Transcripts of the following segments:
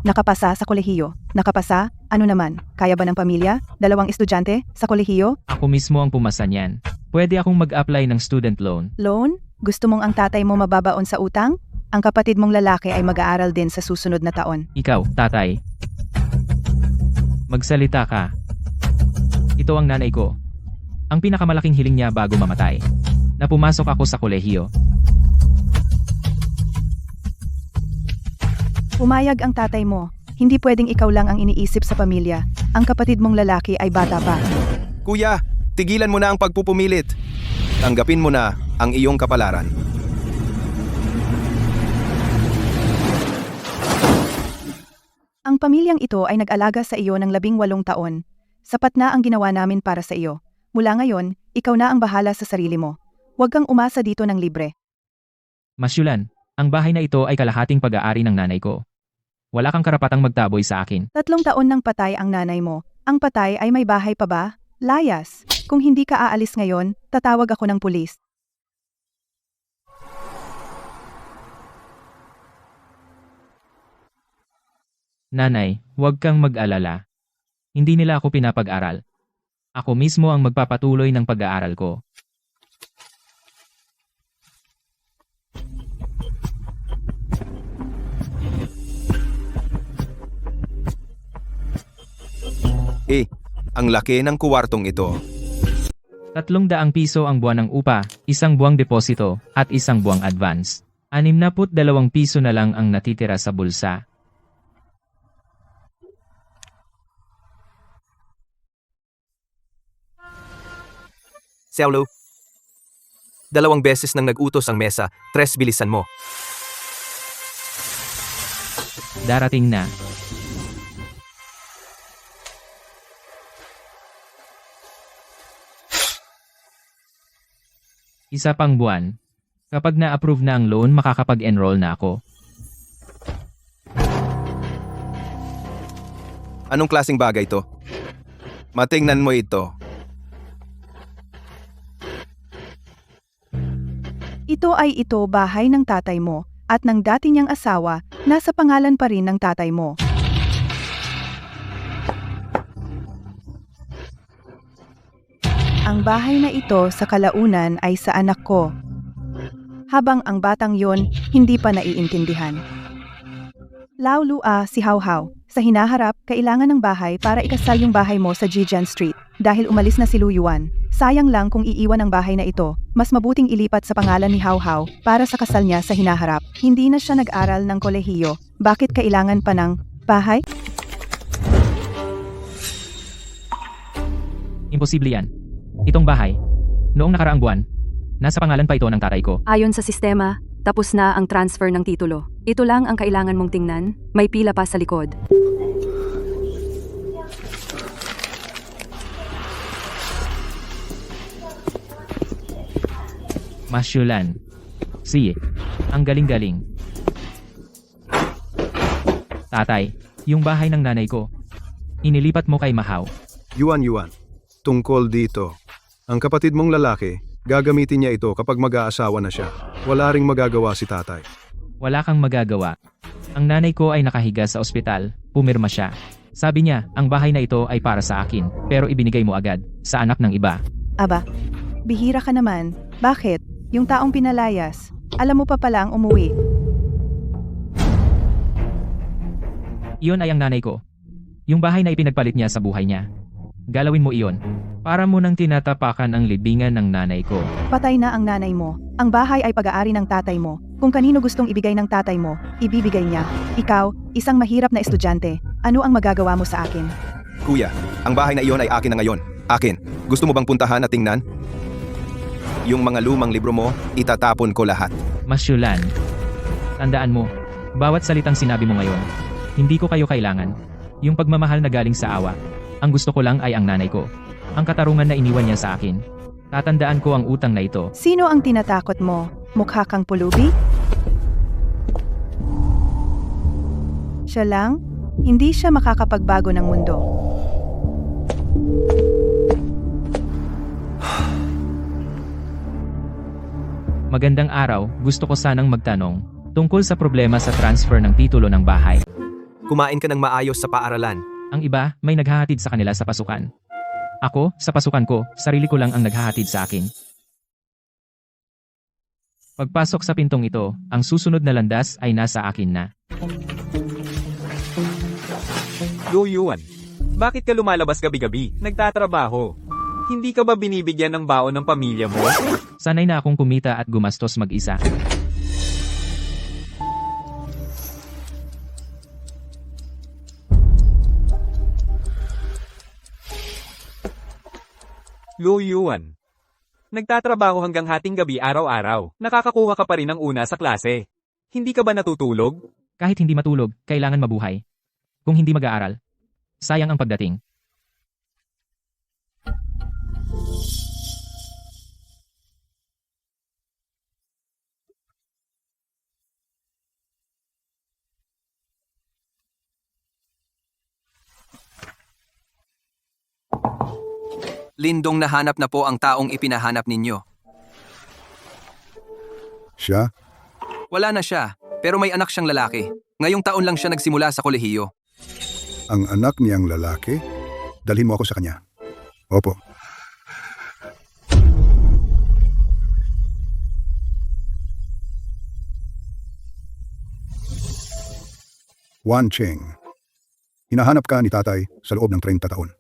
Nakapasa sa kolehiyo. Nakapasa? Ano naman? Kaya ba ng pamilya? 2 estudyante? Sa kolehiyo? Ako mismo ang pumasa niyan. Pwede akong mag-apply ng student loan. Loan? Gusto mong ang tatay mo mababaon sa utang? Ang kapatid mong lalaki ay mag-aaral din sa susunod na taon. Ikaw, tatay. Magsalita ka. Ito ang nanay ko. Ang pinakamalaking hiling niya bago mamatay. Na pumasok ako sa kolehiyo. Pumayag ang tatay mo. Hindi pwedeng ikaw lang ang iniisip sa pamilya. Ang kapatid mong lalaki ay bata pa. Kuya, tigilan mo na ang pagpupumilit. Tanggapin mo na ang iyong kapalaran. Ang pamilyang ito ay nag-alaga sa iyo ng 18 taon. Sapat na ang ginawa namin para sa iyo. Mula ngayon, ikaw na ang bahala sa sarili mo. Huwag kang umasa dito ng libre. Masyulan, ang bahay na ito ay kalahating pag-aari ng nanay ko. Wala kang karapatang magtaboy sa akin. 3 taon nang patay ang nanay mo. Ang patay ay may bahay pa ba? Layas. Kung hindi ka aalis ngayon, tatawag ako ng pulis. Nanay, huwag kang mag-alala. Hindi nila ako pinapag-aral. Ako mismo ang magpapatuloy ng pag-aaral ko. Ang laki ng kuwartong ito. 300 piso ang buwan ng upa, 1 buwang deposito, at 1 buwang advance. 62 piso na lang ang natitira sa bulsa. Saulo, 2 beses nang nag-utos ang mesa, 3 bilisan mo. Darating na. Isa pang buwan. Kapag na-approve na ang loan, makakapag-enroll na ako. Anong klaseng bagay to? Matingnan mo ito. Ito bahay ng tatay mo at ng dati niyang asawa, nasa pangalan pa rin ng tatay mo. Ang bahay na ito sa kalaunan ay sa anak ko. Habang ang batang yon hindi pa naiintindihan. Laulua si Hawhaw. Sa hinaharap, kailangan ng bahay para ikasal yung bahay mo sa Jijan Street dahil umalis na si Luyuan. Sayang lang kung iiwan ang bahay na ito. Mas mabuting ilipat sa pangalan ni Hawhaw para sa kasal niya sa hinaharap. Hindi na siya nag-aral ng kolehiyo. Bakit kailangan pa ng bahay? Imposible yan. Itong bahay, noong nakaraang buwan, nasa pangalan pa ito ng tatay ko. Ayon sa sistema, tapos na ang transfer ng titulo. Ito lang ang kailangan mong tingnan, may pila pa sa likod. Masyulan. Sige, ang galing-galing. Tatay, yung bahay ng nanay ko, inilipat mo kay Mahaw. Yuan, tungkol dito. Ang kapatid mong lalaki, gagamitin niya ito kapag mag-aasawa na siya. Wala ring magagawa si tatay. Wala kang magagawa. Ang nanay ko ay nakahiga sa ospital, pumirma siya. Sabi niya, ang bahay na ito ay para sa akin, pero ibinigay mo agad, sa anak ng iba. Aba, bihira ka naman. Bakit? Yung taong pinalayas, alam mo pa pala ang umuwi. Iyon ay ang nanay ko. Yung bahay na ipinagpalit niya sa buhay niya. Galawin mo iyon. Para mo nang tinatapakan ang libingan ng nanay ko. Patay na ang nanay mo. Ang bahay ay pag-aari ng tatay mo. Kung kanino gustong ibigay ng tatay mo, ibibigay niya. Ikaw, isang mahirap na estudyante, ano ang magagawa mo sa akin? Kuya, ang bahay na iyon ay akin na ngayon. Akin. Gusto mo bang puntahan at tingnan? Yung mga lumang libro mo, itatapon ko lahat. Masyulan. Tandaan mo, bawat salitang sinabi mo ngayon, hindi ko kayo kailangan. Yung pagmamahal na galing sa awa. Ang gusto ko lang ay ang nanay ko. Ang katarungan na iniwan niya sa akin. Tatandaan ko ang utang na ito. Sino ang tinatakot mo? Mukha kang pulubi? Siya lang? Hindi siya makakapagbago ng mundo. Magandang araw, gusto ko sanang magtanong tungkol sa problema sa transfer ng titulo ng bahay. Kumain ka ng maayos sa paaralan. Ang iba, may naghahatid sa kanila sa pasukan. Ako, sa pasukan ko, sarili ko lang ang naghahatid sa akin. Pagpasok sa pintong ito, ang susunod na landas ay nasa akin na. Lu Yuan, bakit ka lumalabas gabi-gabi? Nagtatrabaho. Hindi ka ba binibigyan ng baon ng pamilya mo? Sanay na akong kumita at gumastos mag-isa. Lu Yuan, nagtatrabaho hanggang hating gabi araw-araw. Nakakakuha ka pa rin ng una sa klase. Hindi ka ba natutulog? Kahit hindi matulog, kailangan mabuhay. Kung hindi mag-aaral, sayang ang pagdating. Lindong nahanap na po ang taong ipinahanap ninyo. Siya? Wala na siya, pero may anak siyang lalaki. Ngayong taon lang siya nagsimula sa kolehiyo. Ang anak niyang lalaki? Dalhin mo ako sa kanya. Opo. Wan Cheng. Hinahanap ka ni tatay sa loob ng 30 taon.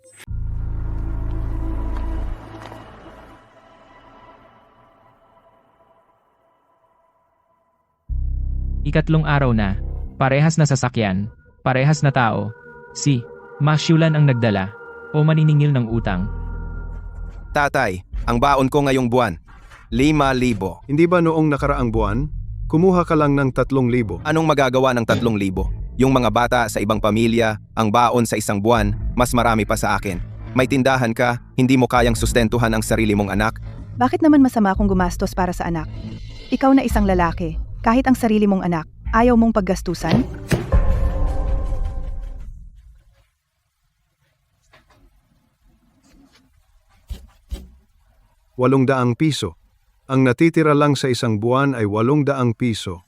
Ikatlong araw na, parehas na sasakyan, parehas na tao. Si Masyulan ang nagdala o maniningil ng utang. Tatay, ang baon ko ngayong buwan, 5,000. Hindi ba noong nakaraang buwan, kumuha ka lang ng 3,000? Anong magagawa ng 3,000? Yung mga bata sa ibang pamilya, ang baon sa isang buwan, mas marami pa sa akin. May tindahan ka, hindi mo kayang sustentuhan ang sarili mong anak? Bakit naman masama kung gumastos para sa anak? Ikaw na isang lalaki, kahit ang sarili mong anak, ayaw mong paggastusan? ₱800. Ang natitira lang sa isang buwan ay 800 piso.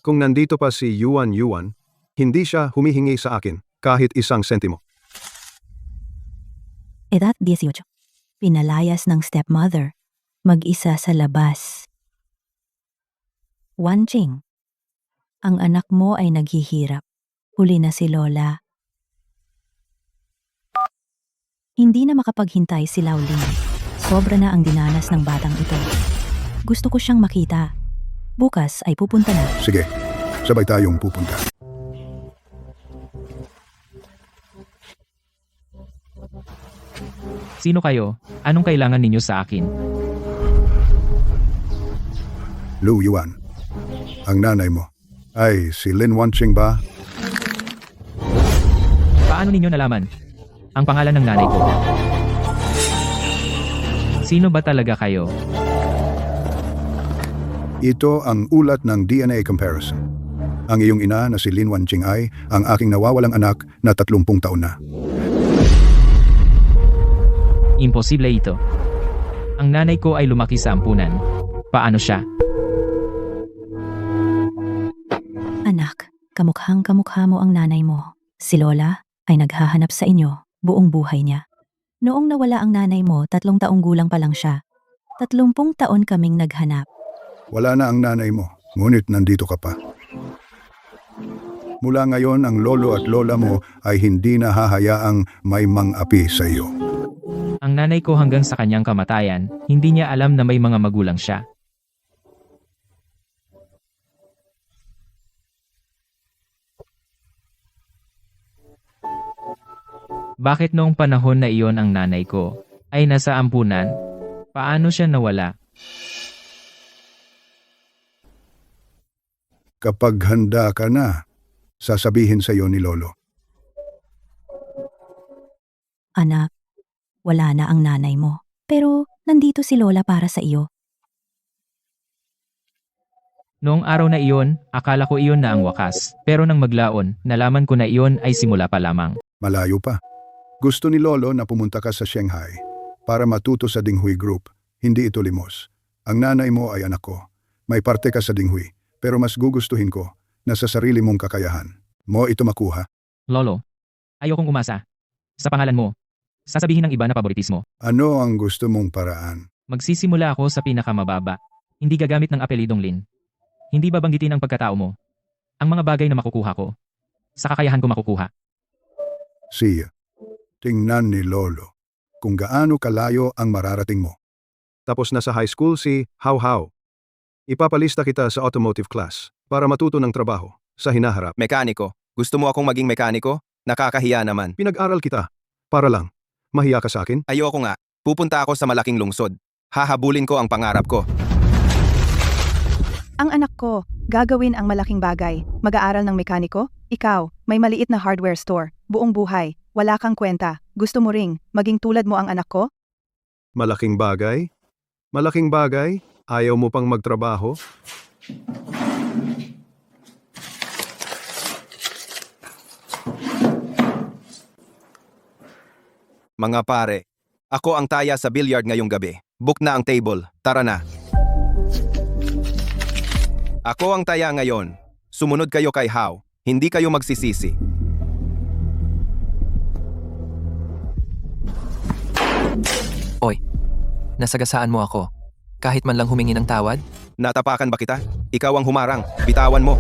Kung nandito pa si Yuan, hindi siya humihingi sa akin kahit 1 sentimo. Edad 18. Pinalayas ng stepmother. Mag-isa sa labas. Wan Ching. Ang anak mo ay naghihirap. Huli na si Lola. Hindi na makapaghintay si Lao Ling. Sobra na ang dinanas ng batang ito. Gusto ko siyang makita. Bukas ay pupunta na. Sige, sabay tayong pupunta. Sino kayo? Anong kailangan ninyo sa akin? Lu Yuan. Ang nanay mo. Ay, si Lin Wanching ba? Paano ninyo nalaman? Ang pangalan ng nanay ko. Sino ba talaga kayo? Ito ang ulat ng DNA comparison. Ang iyong ina na si Lin Wanching ay ang aking nawawalang anak na 30 taon na. Imposible ito. Ang nanay ko ay lumaki sa ampunan. Paano siya? Anak, kamukhang-kamukha mo ang nanay mo. Si Lola ay naghahanap sa inyo buong buhay niya. Noong nawala ang nanay mo, 3 taong gulang pa lang siya. 30 taon kaming naghanap. Wala na ang nanay mo, ngunit nandito ka pa. Mula ngayon, ang lolo at lola mo ay hindi na hahayaang may mang-api sa iyo. Ang nanay ko hanggang sa kanyang kamatayan, hindi niya alam na may mga magulang siya. Bakit noong panahon na iyon ang nanay ko ay nasa ampunan? Paano siya nawala? Kapag handa ka na, sasabihin sa iyo ni lolo. Anak, wala na ang nanay mo. Pero nandito si Lola para sa iyo. Noong araw na iyon, akala ko iyon na ang wakas. Pero nang maglaon, nalaman ko na iyon ay simula pa lamang. Malayo pa. Gusto ni lolo na pumunta ka sa Shanghai para matuto sa Dinghui Group. Hindi ito limos. Ang nanay mo ay anak ko. May parte ka sa dinghui, pero mas gugustuhin ko na sa sarili mong kakayahan mo ito makuha. Lolo, ayokong umasa. Sa pangalan mo, sasabihin ng iba na paboritismo. Ano ang gusto mong paraan? Magsisimula ako sa pinakamababa. Hindi gagamit ng apelidong Lin. Hindi babanggitin ang pagkatao mo. Ang mga bagay na makukuha ko. Sa kakayahan ko makukuha. Siya, tingnan ni Lolo kung gaano kalayo ang mararating mo. Tapos na sa high school si How How. Ipapalista kita sa automotive class para matuto ng trabaho sa hinaharap. Mekaniko. Gusto mo akong maging mekaniko? Nakakahiya naman. Pinag-aral kita. Para lang. Mahiya ka sa akin? Ayoko nga. Pupunta ako sa malaking lungsod. Hahabulin ko ang pangarap ko. Ang anak ko, gagawin ang malaking bagay. Mag-aaral ng mekaniko? Ikaw, may maliit na hardware store. Buong buhay. Wala kang kwenta. Gusto mo ring maging tulad mo ang anak ko? Malaking bagay? Malaking bagay? Ayaw mo pang magtrabaho? Mga pare, ako ang taya sa billiard ngayong gabi. Book na ang table. Tara na. Ako ang taya ngayon. Sumunod kayo kay How. Hindi kayo magsisisi. Oy, nasagasaan mo ako. Kahit man lang humingi ng tawad? Natapakan ba kita? Ikaw ang humarang. Bitawan mo.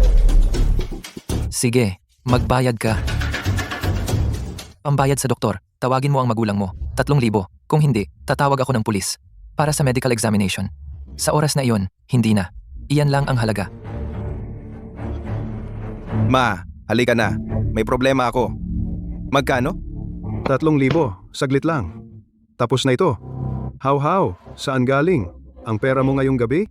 Sige, magbayad ka. Pambayad sa doktor, tawagin mo ang magulang mo. 3,000. Kung hindi, tatawag ako ng pulis. Para sa medical examination. Sa oras na iyon, hindi na. Iyan lang ang halaga. Ma, halika na. May problema ako. Magkano? 3,000. Saglit lang. Tapos na ito. How How? Saan galing? Ang pera mo ngayong gabi?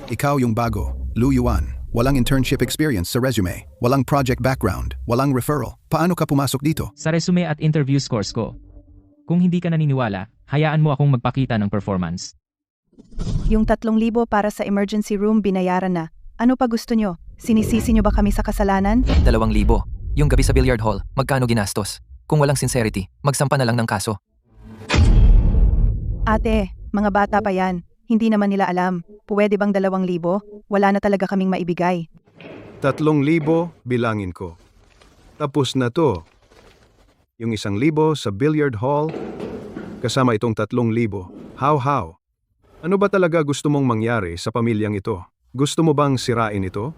Ikaw yung bago, Lu Yuan. Walang internship experience sa resume, walang project background, walang referral. Paano ka pumasok dito? Sa resume at interview scores ko. Kung hindi ka naniniwala, hayaan mo akong magpakita ng performance. Yung 3,000 para sa emergency room binayaran na. Ano pa gusto nyo? Sinisisi nyo ba kami sa kasalanan? 2,000. Yung gabi sa billiard hall, magkano ginastos? Kung walang sincerity, magsampa na lang ng kaso. Ate, mga bata pa yan. Hindi naman nila alam. Pwede bang 2,000? Wala na talaga kaming maibigay. 3,000 bilangin ko. Tapos na to. Yung 1,000 sa billiard hall, kasama itong 3,000. How How? Ano ba talaga gusto mong mangyari sa pamilyang ito? Gusto mo bang sirain ito?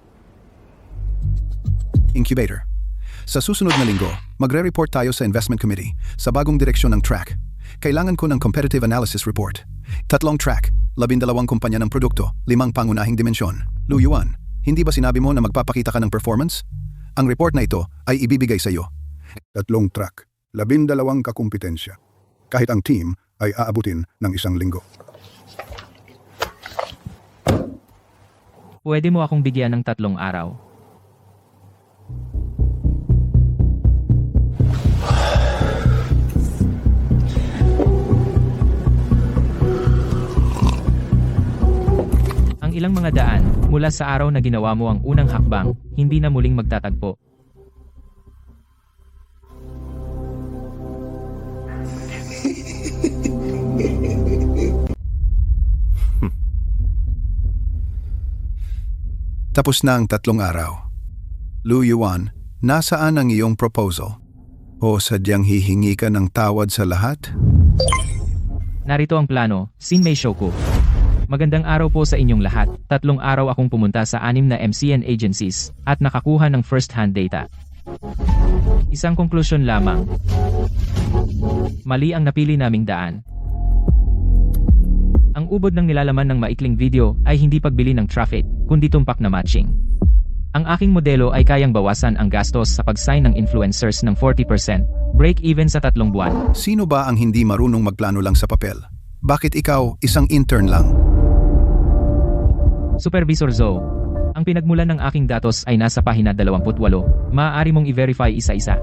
Incubator. Sa susunod na linggo, magre-report tayo sa Investment Committee sa bagong direksyon ng track. Kailangan ko ng competitive analysis report. 3 track, 12 kumpanya ng produkto, 5 pangunahing dimensyon. Lu Yuan, hindi ba sinabi mo na magpapakita ka ng performance? Ang report na ito ay ibibigay sa iyo. 3 track, 12 kakumpetensya. Kahit ang team ay aabutin ng 1 linggo. Pwede mo akong bigyan ng 3 araw. Ang ilang mga daan, mula sa araw na ginawa mo ang unang hakbang, hindi na muling magtatagpo. Tapos na ang 3 araw. Lu Yuan, nasaan ang iyong proposal? O sadyang hihingi ka ng tawad sa lahat? Narito ang plano, Sinmei Shoku. Magandang araw po sa inyong lahat. 3 araw akong pumunta sa 6 na MCN agencies at nakakuha ng first-hand data. Isang konklusyon lamang. Mali ang napili naming daan. Ang ubod ng nilalaman ng maikling video ay hindi pagbili ng traffic, kundi tumpak na matching. Ang aking modelo ay kayang bawasan ang gastos sa pag-sign ng influencers ng 40%, break-even sa 3 buwan. Sino ba ang hindi marunong magplano lang sa papel? Bakit ikaw, isang intern lang? Supervisor Zoe, ang pinagmulan ng aking datos ay nasa pahina 28. Maaari mong i-verify isa-isa.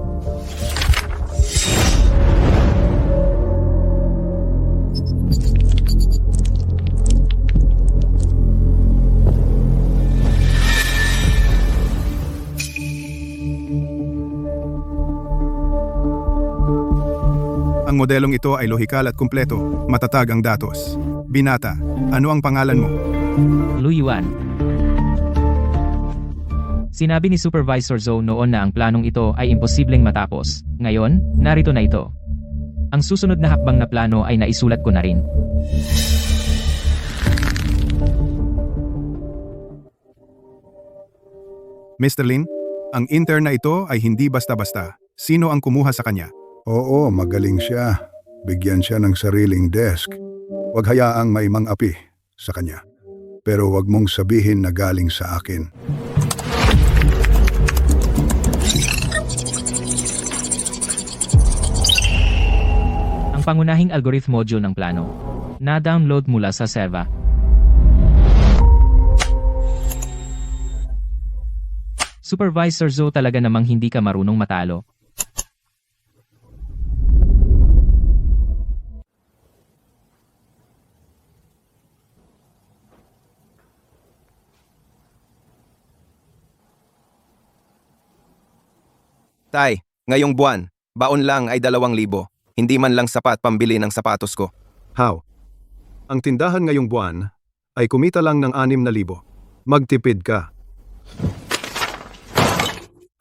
Ang modelong ito ay lohikal at kumpleto, matatag ang datos. Binata, ano ang pangalan mo? Lu Yuan. Sinabi ni Supervisor Zhou noon na ang planong ito ay imposibleng matapos. Ngayon, narito na ito. Ang susunod na hakbang na plano ay naisulat ko na rin. Mr. Lin, ang intern na ito ay hindi basta-basta. Sino ang kumuha sa kanya? Oo, magaling siya. Bigyan siya ng sariling desk. Huwag hayaang may mang-api sa kanya. Pero huwag mong sabihin na galing sa akin. Ang pangunahing algorithm module ng plano. Na-download mula sa server. Supervisor Zhou, talaga namang hindi ka marunong matalo. Tay, ngayong buwan, baon lang ay 2,000. Hindi man lang sapat pambili ng sapatos ko. How? Ang tindahan ngayong buwan ay kumita lang ng 6,000. Magtipid ka.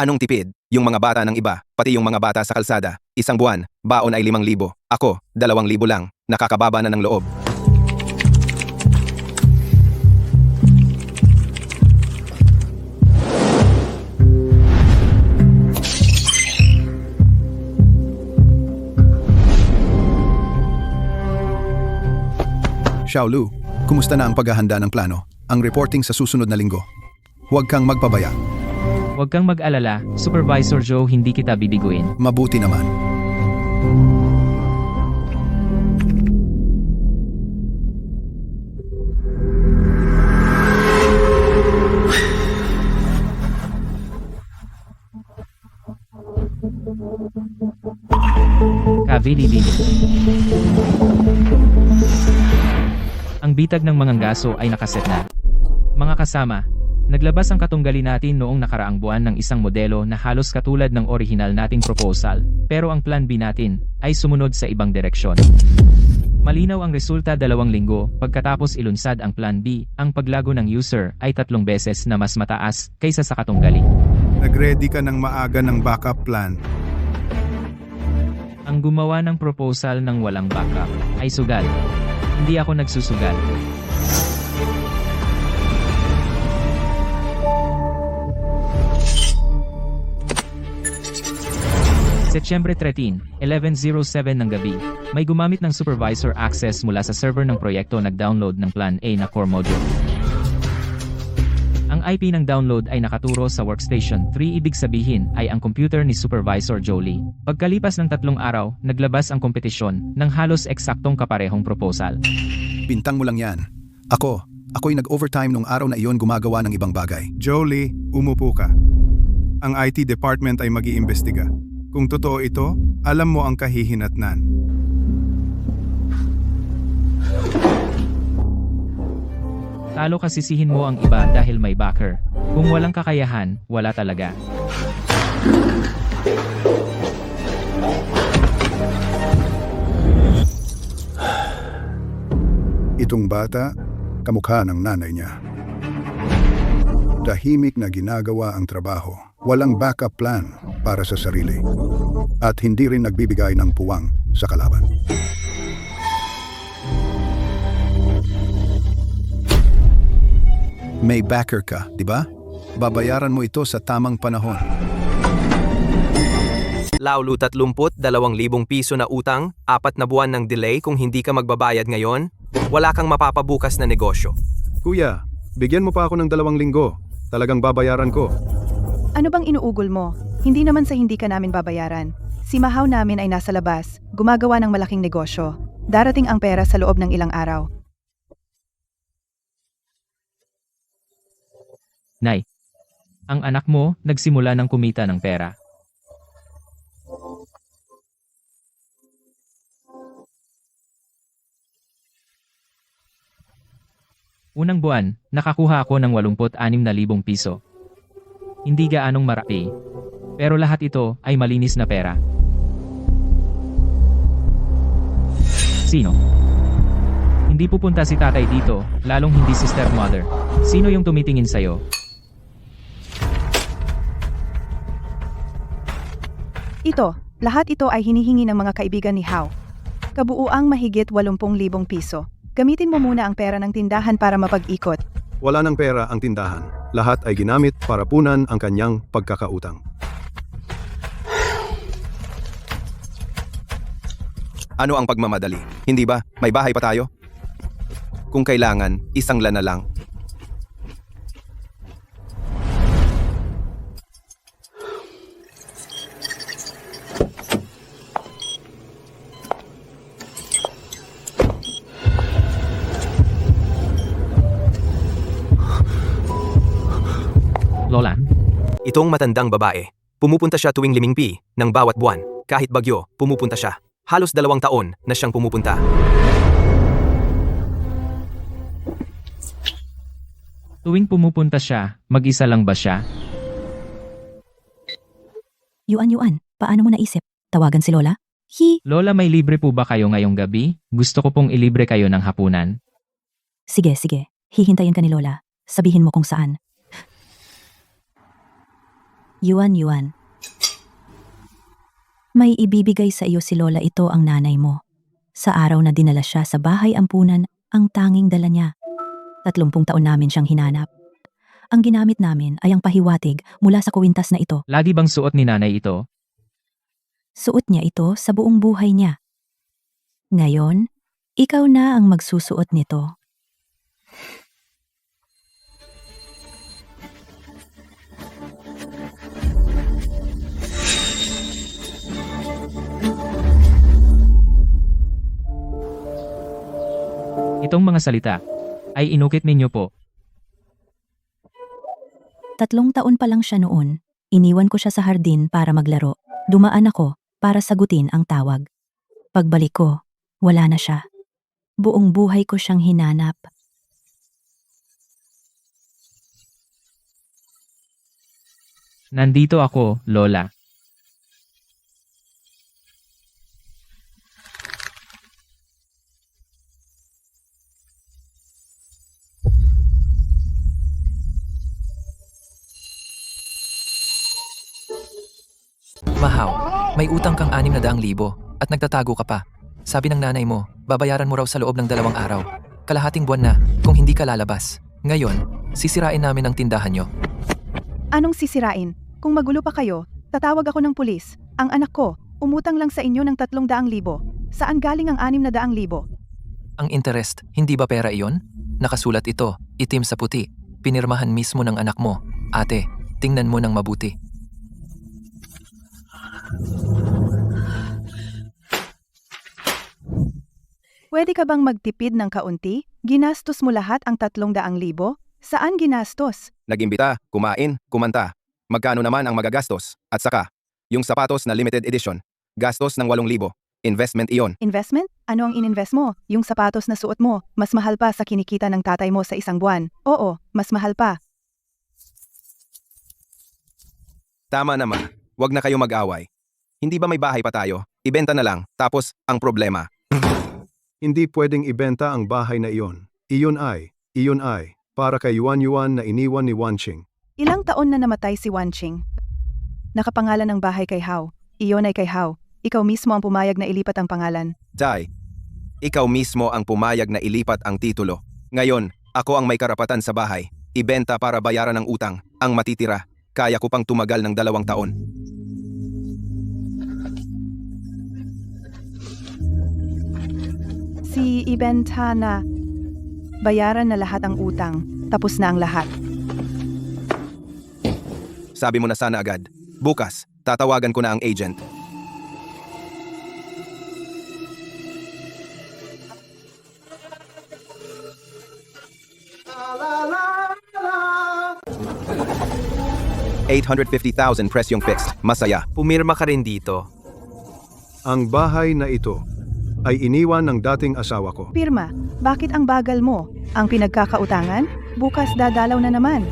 Anong tipid? Yung mga bata ng iba, pati yung mga bata sa kalsada. Isang buwan, baon ay 5,000. Ako, 2,000 lang. Nakakababa na ng loob. Xiaolu, kumusta na ang paghahanda ng plano? Ang reporting sa susunod na linggo. Huwag kang magpabaya. Huwag kang mag-alala, Supervisor Zhou, hindi kita bibiguin. Mabuti naman. Kavililin. Ang bitag ng mga gaso ay nakaset na. Mga kasama, naglabas ang katunggali natin noong nakaraang buwan ng isang modelo na halos katulad ng orihinal nating proposal, pero ang plan B natin ay sumunod sa ibang direksyon. Malinaw ang resulta 2 linggo, pagkatapos ilunsad ang plan B, ang paglago ng user ay 3 beses na mas mataas kaysa sa katunggali. Nag-ready ka ng maaga ng backup plan. Ang gumawa ng proposal ng walang backup ay sugal. Hindi ako nagsusugal. Setyembre 13, 11:07 ng gabi, may gumamit ng supervisor access mula sa server ng proyekto nag-download ng Plan A na core module. Ang IP ng download ay nakaturo sa workstation 3, ibig sabihin ay ang computer ni Supervisor Jolie. Pagkalipas ng 3 araw, naglabas ang kompetisyon ng halos eksaktong kaparehong proposal. Bintang mo lang yan. Ako'y nag-overtime nung araw na iyon gumagawa ng ibang bagay. Jolie, umupo ka. Ang IT department ay mag-iimbestiga. Kung totoo ito, alam mo ang kahihinatnan. Talo kasisihin mo ang iba dahil may backer. Kung walang kakayahan, wala talaga. Itong bata, kamukha ng nanay niya. Tahimik na ginagawa ang trabaho. Walang backup plan para sa sarili. At hindi rin nagbibigay ng puwang sa kalaban. May backer ka, di ba? Babayaran mo ito sa tamang panahon. Laulu 32,000 piso na utang, 4 na buwan ng delay kung hindi ka magbabayad ngayon, wala kang mapapabukas na negosyo. Kuya, bigyan mo pa ako ng 2 linggo. Talagang babayaran ko. Ano bang inuugol mo? Hindi naman sa hindi ka namin babayaran. Si Mahaw namin ay nasa labas, gumagawa ng malaking negosyo. Darating ang pera sa loob ng ilang araw. Nay, ang anak mo nagsimula ng kumita ng pera. Unang buwan, nakakuha ako ng 86,000 piso. Hindi gaanong marami, pero lahat ito ay malinis na pera. Sino? Hindi pupunta si tatay dito, lalong hindi si stepmother. Sino yung tumitingin sa'yo? Ito, lahat ito ay hinihingi ng mga kaibigan ni Hao. Kabuuang mahigit 80,000 piso. Gamitin mo muna ang pera ng tindahan para mapag-ikot. Wala ng pera ang tindahan. Lahat ay ginamit para punan ang kanyang pagkakautang. Ano ang pagmamadali? Hindi ba? May bahay pa tayo? Kung kailangan, isang lana lang. Lola? Itong matandang babae. Pumupunta siya tuwing 5 ng bawat buwan. Kahit bagyo, pumupunta siya. Halos 2 taon na siyang pumupunta. Tuwing pumupunta siya, mag-isa lang ba siya? Yuan, paano mo naisip? Tawagan si Lola? Lola, may libre po ba kayo ngayong gabi? Gusto ko pong ilibre kayo ng hapunan. Sige. Hihintayin ka ni Lola. Sabihin mo kung saan. Yuan. May ibibigay sa iyo si Lola, ito ang nanay mo. Sa araw na dinala siya sa bahay ampunan, ang tanging dala niya. 30 taon namin siyang hinanap. Ang ginamit namin ay ang pahiwatig mula sa kuwintas na ito. Lagi bang suot ni nanay ito? Suot niya ito sa buong buhay niya. Ngayon, ikaw na ang magsusuot nito. Itong mga salita ay inukit ninyo po. 3 taon pa lang siya noon. Iniwan ko siya sa hardin para maglaro. Dumaan ako para sagutin ang tawag. Pagbalik ko, wala na siya. Buong buhay ko siyang hinanap. Nandito ako, Lola. Mahaw, may utang kang 600,000 at nagtatago ka pa. Sabi ng nanay mo, babayaran mo raw sa loob ng 2 araw. Kalahating buwan na kung hindi ka lalabas. Ngayon, sisirain namin ang tindahan nyo. Anong sisirain? Kung magulo pa kayo, tatawag ako ng pulis. Ang anak ko, umutang lang sa inyo ng 300,000. Saan galing ang 600,000? Ang interest, hindi ba pera iyon? Nakasulat ito, itim sa puti. Pinirmahan mismo ng anak mo. Ate, tingnan mo ng mabuti. Pwede ka bang magtipid ng kaunti? Ginastos mo lahat ang 300,000? Saan ginastos? Nag-imbita, kumain, kumanta. Magkano naman ang magagastos? At saka, yung sapatos na limited edition. Gastos ng 8,000. Investment iyon. Investment? Ano ang ininvest mo? Yung sapatos na suot mo, mas mahal pa sa kinikita ng tatay mo sa isang buwan. Oo, mas mahal pa. Tama naman. Huwag na kayo mag-away. Hindi ba may bahay pa tayo? Ibenta na lang. Tapos, ang problema. Hindi pwedeng ibenta ang bahay na iyon. Iyon ay, para kay Yuan na iniwan ni Wanqing. Ilang taon na namatay si Wanqing? Nakapangalan ng bahay kay Hao. Iyon ay kay Hao. Ikaw mismo ang pumayag na ilipat ang pangalan. Jai, ikaw mismo ang pumayag na ilipat ang titulo. Ngayon, ako ang may karapatan sa bahay. Ibenta para bayaran ang utang. Ang matitira, kaya ko pang tumagal ng 2 taon. Si ibenta na. Bayaran na lahat ang utang. Tapos na ang lahat. Sabi mo na sana agad. Bukas, tatawagan ko na ang agent. $850,000 presyong fixed. Masaya. Pumirma ka rin dito. Ang bahay na ito ay iniwan ng dating asawa ko. Pirma, bakit ang bagal mo? Ang pinagkakautangan? Bukas dadalaw na naman.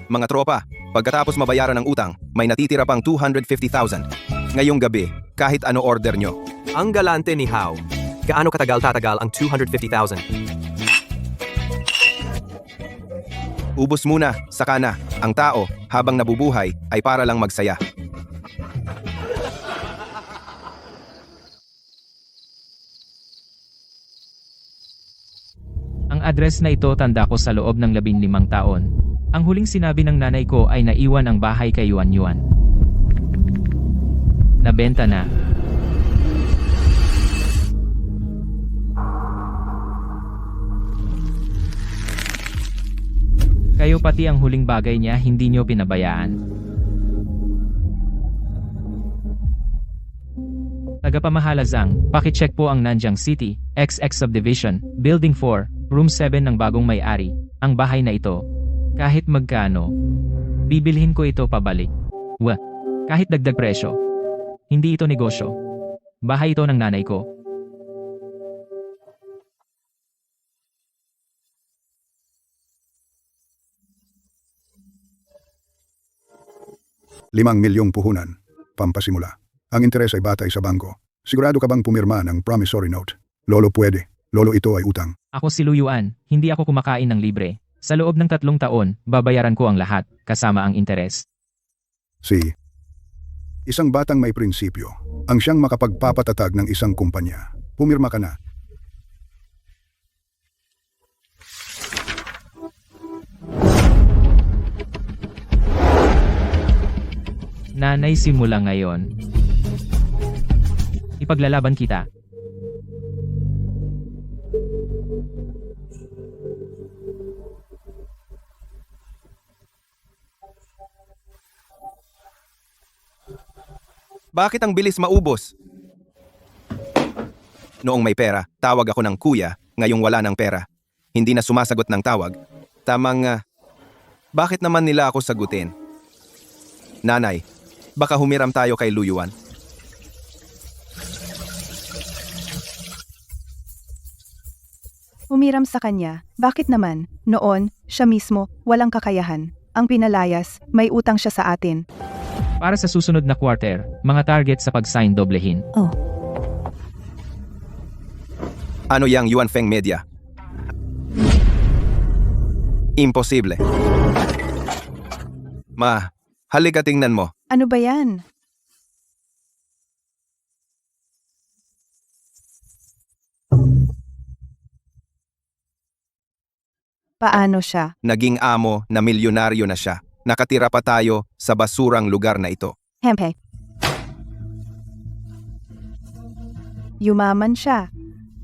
Mga tropa, pagkatapos mabayaran ng utang, may natitira pang $250,000. Ngayong gabi, kahit ano order nyo. Ang galante ni Hao. Gaano katagal tatagal ang 250,000? Ubos muna, saka na. Ang tao, habang nabubuhay, ay para lang magsaya. Ang address na ito tanda ko sa loob ng 15 taon. Ang huling sinabi ng nanay ko ay naiwan ang bahay kay Yuan Yuan. Nabenta na. Kayo pati ang huling bagay niya hindi niyo pinabayaan. Tagapamahala Zhang, pakicheck po ang Nanjiang City, XX Subdivision, Building 4, Room 7 ng bagong may-ari, ang bahay na ito. Kahit magkano, bibilhin ko ito pabalik. Kahit dagdag presyo. Hindi ito negosyo. Bahay ito ng nanay ko. ₱5 milyong puhunan. Pampasimula. Ang interes ay batay sa bangko. Sigurado ka bang pumirma ng promissory note? Lolo pwede. Lolo ito ay utang. Ako si Lu Yuan, hindi ako kumakain ng libre. Sa loob ng 3 taon, babayaran ko ang lahat, kasama ang interes. Isang batang may prinsipyo. Ang siyang makapagpapatatag ng isang kumpanya. Pumirma ka na. Nanay, simula ngayon. Ipaglalaban kita. Bakit ang bilis maubos? Noong may pera, tawag ako ng kuya, ngayong wala ng pera. Hindi na sumasagot ng tawag. Bakit naman nila ako sagutin? Nanay, baka humiram tayo kay Lu Yuan. Humiram sa kanya, bakit naman? Noon, siya mismo, walang kakayahan. Ang pinalayas, may utang siya sa atin. Para sa susunod na quarter, mga target sa pag-sign doblehin. Oh, Ano yang Yuan Feng Media? Imposible. Ma, halika tingnan mo. Ano ba yan? Paano siya? Naging amo na milyonaryo na siya. Nakatira pa tayo sa basurang lugar na ito. Hempe. Yumaman siya.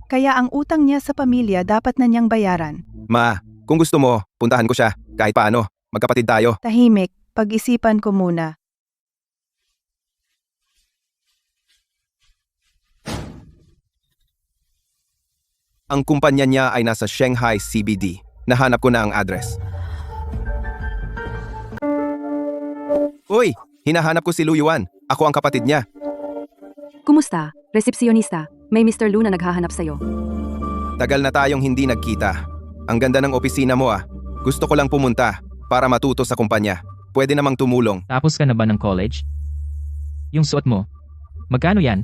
Kaya ang utang niya sa pamilya dapat na niyang bayaran. Ma, kung gusto mo, puntahan ko siya. Kahit paano, magkapatid tayo. Tahimik, pag-isipan ko muna. Ang kumpanya niya ay nasa Shanghai CBD. Nahanap ko na ang address. Uy, hinahanap ko si Lu Yuan. Ako ang kapatid niya. Kumusta? Resepsyonista, may Mr. Lu na naghahanap sa'yo. Tagal na tayong hindi nagkita. Ang ganda ng opisina mo ah. Gusto ko lang pumunta para matuto sa kumpanya. Pwede namang tumulong. Tapos ka na ba ng college? Yung suot mo, magkano yan?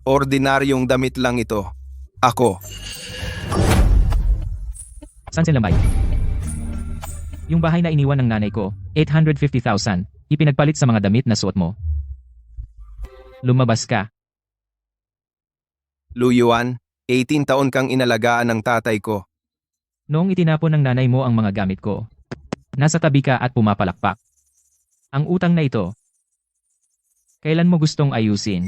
Ordinaryong damit lang ito. Ako. Saan sila may? Yung bahay na iniwan ng nanay ko, 850,000, ipinagpalit sa mga damit na suot mo. Lumabas ka. Lu Yuan, 18 taon kang inalagaan ng tatay ko. Noong itinapon ng nanay mo ang mga gamit ko, nasa tabi ka at pumapalakpak. Ang utang na ito, kailan mo gustong ayusin?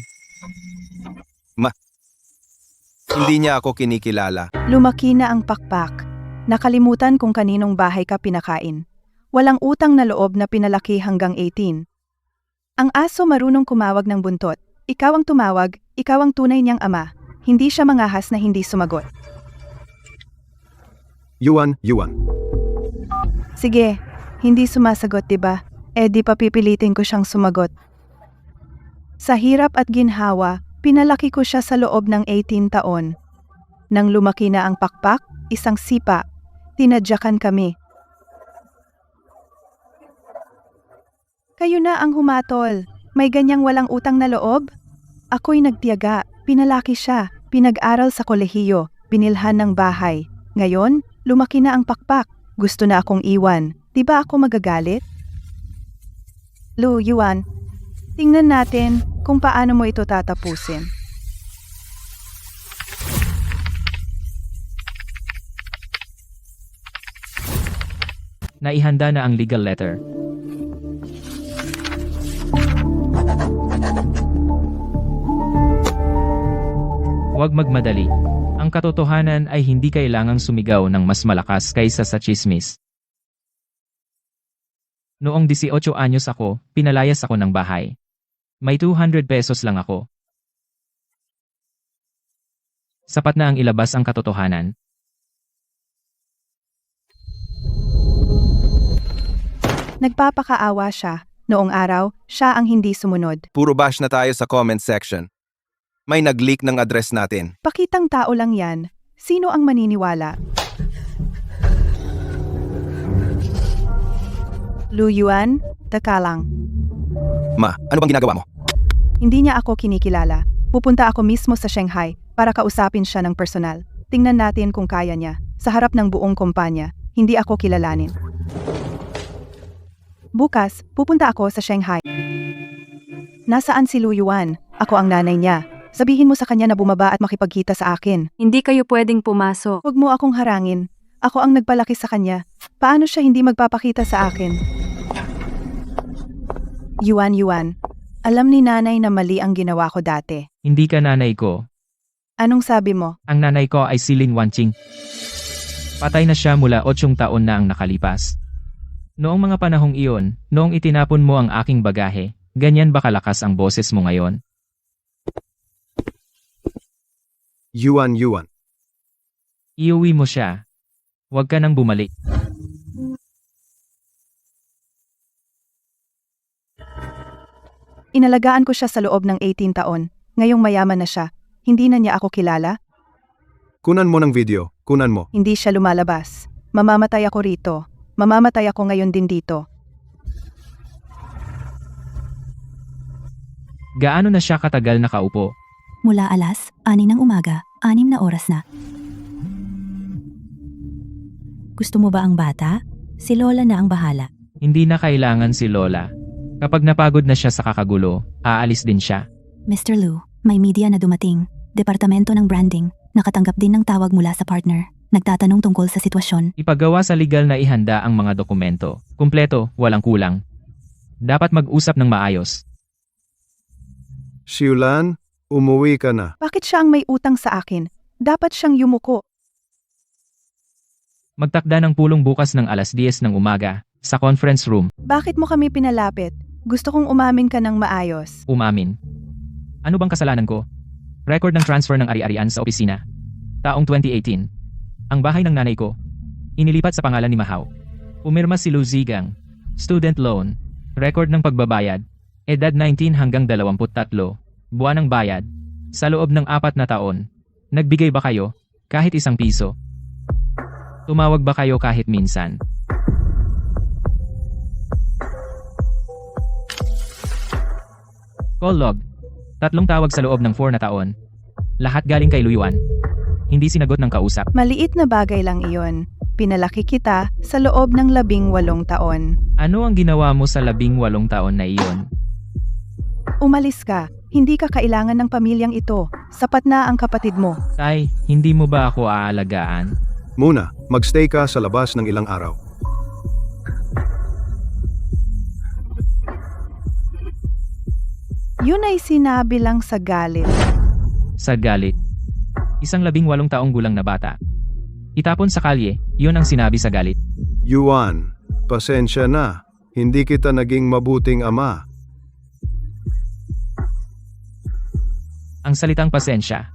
Hindi niya ako kinikilala. Lumaki na ang pakpak. Nakalimutan kung kaninong bahay ka pinakain. Walang utang na loob na pinalaki hanggang 18. Ang aso marunong kumawag ng buntot. Ikaw ang tumawag, ikaw ang tunay niyang ama. Hindi siya mangahas na hindi sumagot. Yuan. Sige, hindi sumasagot, 'di ba? Di papipilitin ko siyang sumagot. Sa hirap at ginhawa, pinalaki ko siya sa loob ng 18 taon. Nang lumaki na ang pakpak, isang sipa, tinadyakan kami. Kayo na ang humatol. May ganyang walang utang na loob? Ako'y nagtiyaga, Pinalaki siya, pinag-aral sa kolehiyo, binilhan ng bahay. Ngayon, lumaki na ang pakpak. Gusto na akong iwan. Di ba ako magagalit? Lu Yuan, tingnan natin kung paano mo ito tatapusin. Naihanda na ang legal letter. Huwag magmadali. Ang katotohanan ay hindi kailangang sumigaw ng mas malakas kaysa sa chismis. Noong 18 anyos ako, pinalayas ako ng bahay. May 200 pesos lang ako. Sapat na ang ilabas ang katotohanan. Nagpapakaawa siya. Noong araw, siya ang hindi sumunod. Puro bash na tayo sa comment section. May nag-leak ng address natin. Pakitang tao lang yan. Sino ang maniniwala? Lu Yuan, taka lang. Ma, ano bang ginagawa mo? Hindi niya ako kinikilala. Pupunta ako mismo sa Shanghai para kausapin siya ng personal. Tingnan natin kung kaya niya. Sa harap ng buong kumpanya, hindi ako kilalanin. Bukas, pupunta ako sa Shanghai. Nasaan si Lu Yuan? Ako ang nanay niya. Sabihin mo sa kanya na bumaba at makipagkita sa akin. Hindi kayo pwedeng pumasok. Huwag mo akong harangin. Ako ang nagpalaki sa kanya. Paano siya hindi magpapakita sa akin? Yuan, alam ni nanay na mali ang ginawa ko dati. Hindi ka nanay ko. Anong sabi mo? Ang nanay ko ay si Lin Wanqing. Patay na siya mula 8 taon na ang nakalipas. Noong mga panahong iyon, noong itinapon mo ang aking bagahe, ganyan ba kalakas ang boses mo ngayon? Yuan. Iuwi mo siya. Huwag ka nang bumalik. Inalagaan ko siya sa loob ng 18 taon. Ngayong mayaman na siya. Hindi na niya ako kilala. Kunan mo ng video. Kunan mo. Hindi siya lumalabas. Mamamatay ako rito. Mamamatay ako ngayon din dito. Gaano na siya katagal nakaupo? Mula alas 6 ng umaga, 6 na oras na. Gusto mo ba ang bata? Si Lola na ang bahala. Hindi na kailangan si Lola. Kapag napagod na siya sa kakagulo, aalis din siya. Mr. Lu, may media na dumating. Departamento ng branding. Nakatanggap din ng tawag mula sa partner. Nagtatanong tungkol sa sitwasyon. Ipagawa sa legal na ihanda ang mga dokumento. Kumpleto, walang kulang. Dapat mag-usap ng maayos. Siulan, umuwi ka na. Bakit siya ang may utang sa akin? Dapat siyang yumuko. Magtakda ng pulong bukas ng alas 10 ng umaga, sa conference room. Bakit mo kami pinalapit? Gusto kong umamin ka ng maayos. Umamin. Ano bang kasalanan ko? Record ng transfer ng ari-arian sa opisina. Taong 2018. Ang bahay ng nanay ko. Inilipat sa pangalan ni Mahao. Pumirma si Lu Zigang. Student loan. Record ng pagbabayad. Edad 19 hanggang 23. Buwan ng bayad. Sa loob ng 4 na taon. Nagbigay ba kayo? Kahit 1 piso? Tumawag ba kayo kahit minsan? Call log. 3 tawag sa loob ng 4 na taon. Lahat galing kay Lu Yuan. Hindi sinagot ng kausap. Maliit na bagay lang iyon. Pinalaki kita sa loob ng 18 taon. Ano ang ginawa mo sa 18 taon na iyon? Umalis ka. Hindi ka kailangan ng pamilyang ito. Sapat na ang kapatid mo. Tay, hindi mo ba ako aalagaan? Muna, magstay ka sa labas ng ilang araw. Yun ay sinabi lang sa galit. Sa galit. Isang 18 taong gulang na bata. Itapon sa kalye, yun ang sinabi sa galit. Yuan, pasensya na. Hindi kita naging mabuting ama. Ang salitang pasensya.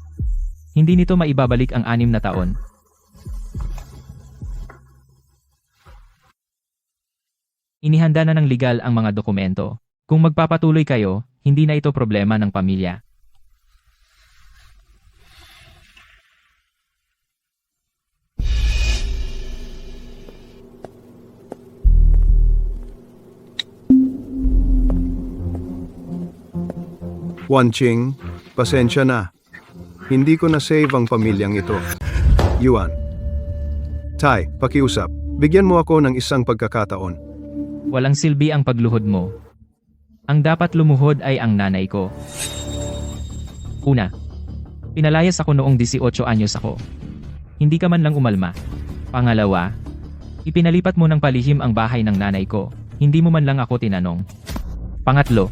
Hindi nito maibabalik ang 6 na taon. Inihanda na ng legal ang mga dokumento. Kung magpapatuloy kayo, hindi na ito problema ng pamilya. Wanqing, pasensya na. Hindi ko na-save ang pamilyang ito. Yuan. Tai, pakiusap. Bigyan mo ako ng isang pagkakataon. Walang silbi ang pagluhod mo. Ang dapat lumuhod ay ang nanay ko. Una, pinalayas ako noong 18 anyos ako. Hindi ka man lang umalma. Pangalawa, ipinalipat mo ng palihim ang bahay ng nanay ko. Hindi mo man lang ako tinanong. Pangatlo,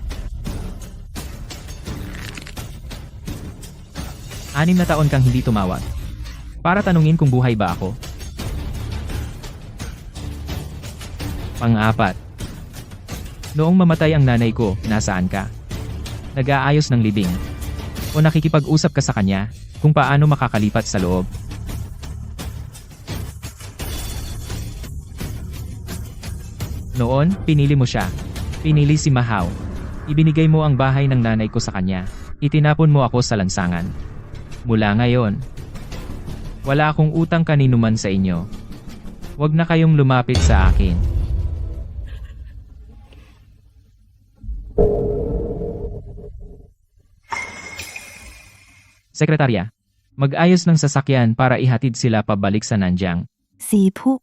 6 na taon kang hindi tumawag. Para tanungin kung buhay ba ako. Pang-apat, noong mamatay ang nanay ko, nasaan ka? Nag-aayos ng libing. O nakikipag-usap ka sa kanya kung paano makakalipat sa loob. Noon, pinili mo siya. Pinili si Mahau. Ibinigay mo ang bahay ng nanay ko sa kanya. Itinapon mo ako sa lansangan. Mula ngayon, wala akong utang kaninuman sa inyo. Huwag na kayong lumapit sa akin. Sekretarya, mag-ayos ng sasakyan para ihatid sila pabalik sa Nanjing. Sipu.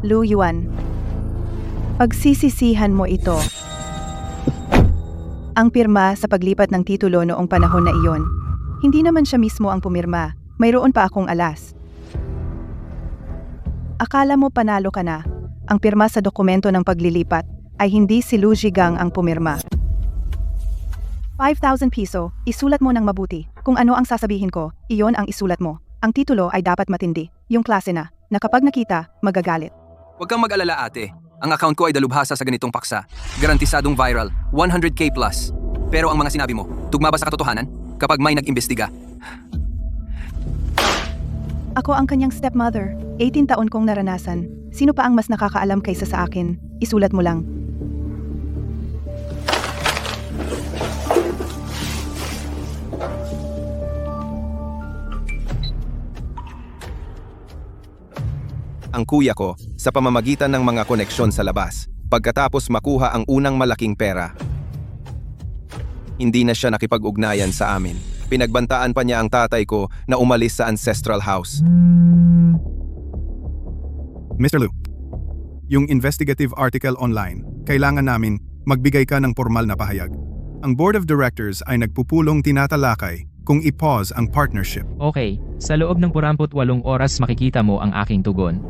Lu Yuan. Pagsisisihan mo ito. Ang pirma sa paglipat ng titulo noong panahon na iyon. Hindi naman siya mismo ang pumirma. Mayroon pa akong alas. Akala mo panalo ka na. Ang pirma sa dokumento ng paglilipat ay hindi si Lu Zhigang ang pumirma. 5,000 piso, isulat mo ng mabuti. Kung ano ang sasabihin ko, iyon ang isulat mo. Ang titulo ay dapat matindi. Yung klase na kapag nakita, magagalit. Huwag kang mag-alala ate. Ang account ko ay dalubhasa sa ganitong paksa. Garantisadong viral, 100k plus. Pero ang mga sinabi mo, tugma ba sa katotohanan? Kapag may nag-imbestiga. Ako ang kanyang stepmother. 18 taon kong naranasan. Sino pa ang mas nakakaalam kaysa sa akin? Isulat mo lang. Ang kuya ko sa pamamagitan ng mga koneksyon sa labas. Pagkatapos makuha ang unang malaking pera. Hindi na siya nakipag-ugnayan sa amin. Pinagbantaan pa niya ang tatay ko na umalis sa ancestral house. Mr. Lu, yung investigative article online, kailangan namin magbigay ka ng formal na pahayag. Ang Board of Directors ay nagpupulong tinatalakay kung i-pause ang partnership. Okay, sa loob ng 48 oras makikita mo ang aking tugon.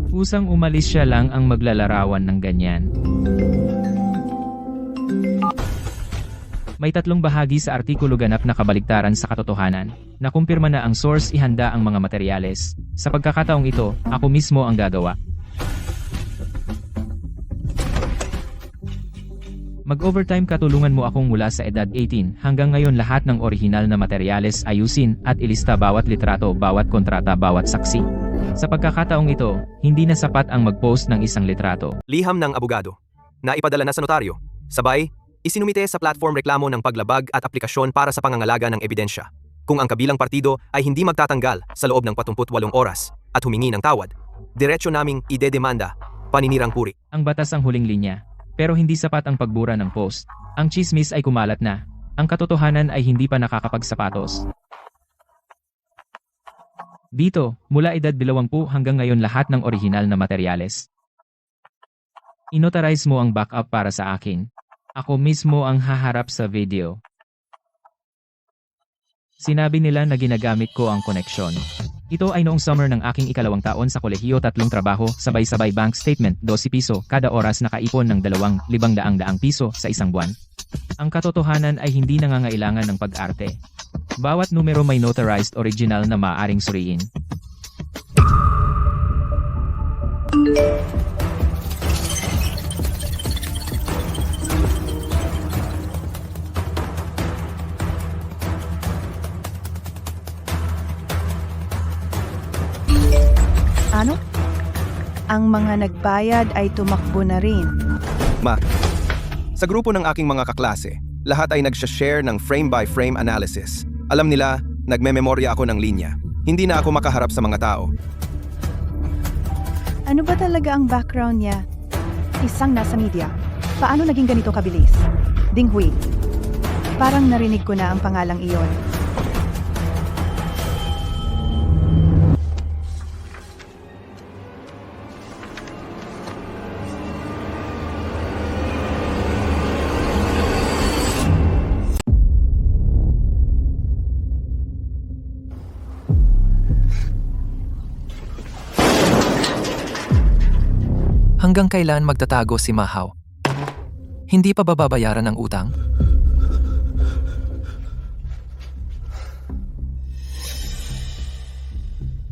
Kusang umalis siya lang ang maglalarawan ng ganyan. May 3 bahagi sa artikulo ganap na kabaligtaran sa katotohanan. Nakumpirma na ang source ihanda ang mga materyales. Sa pagkakataong ito, ako mismo ang gagawa. Mag-overtime ka, tulungan mo akong mula sa edad 18 hanggang ngayon lahat ng orihinal na materyales ayusin at ilista bawat litrato, bawat kontrata, bawat saksi. Sa pagkakataong ito, hindi na sapat ang mag-post ng isang litrato. Liham ng abogado. Naipadala na sa notaryo. Sabay, isinumite sa platform reklamo ng paglabag at aplikasyon para sa pangangalaga ng ebidensya. Kung ang kabilang partido ay hindi magtatanggal sa loob ng 48 oras at humingi ng tawad, diretsyo naming idedemanda, paninirang puri. Ang batas ang huling linya. Pero hindi sapat ang pagbura ng post. Ang chismis ay kumalat na. Ang katotohanan ay hindi pa nakakapagsapatos. Dito, mula edad 20 hanggang ngayon lahat ng orihinal na materyales. Inotarize mo ang backup para sa akin. Ako mismo ang haharap sa video. Sinabi nila na ginagamit ko ang koneksyon. Ito ay noong summer ng aking 2 taon sa kolehiyo, 3 trabaho, sabay-sabay bank statement, 12 piso, kada oras nakaipon ng 2,500 piso sa isang buwan. Ang katotohanan ay hindi nangangailangan ng pag-arte. Bawat numero may notarized original na maaaring suriin. Ano? Ang mga nagbayad ay tumakbo na rin. Sa grupo ng aking mga kaklase, lahat ay nagsha-share ng frame-by-frame analysis. Alam nila, nagmememorya ako ng linya. Hindi na ako makaharap sa mga tao. Ano ba talaga ang background niya? Isang nasa media. Paano naging ganito kabilis? Ding Hui. Parang narinig ko na ang pangalang iyon. Hanggang kailan magtatago si Ma Hao? Hindi pa babayaran ang utang?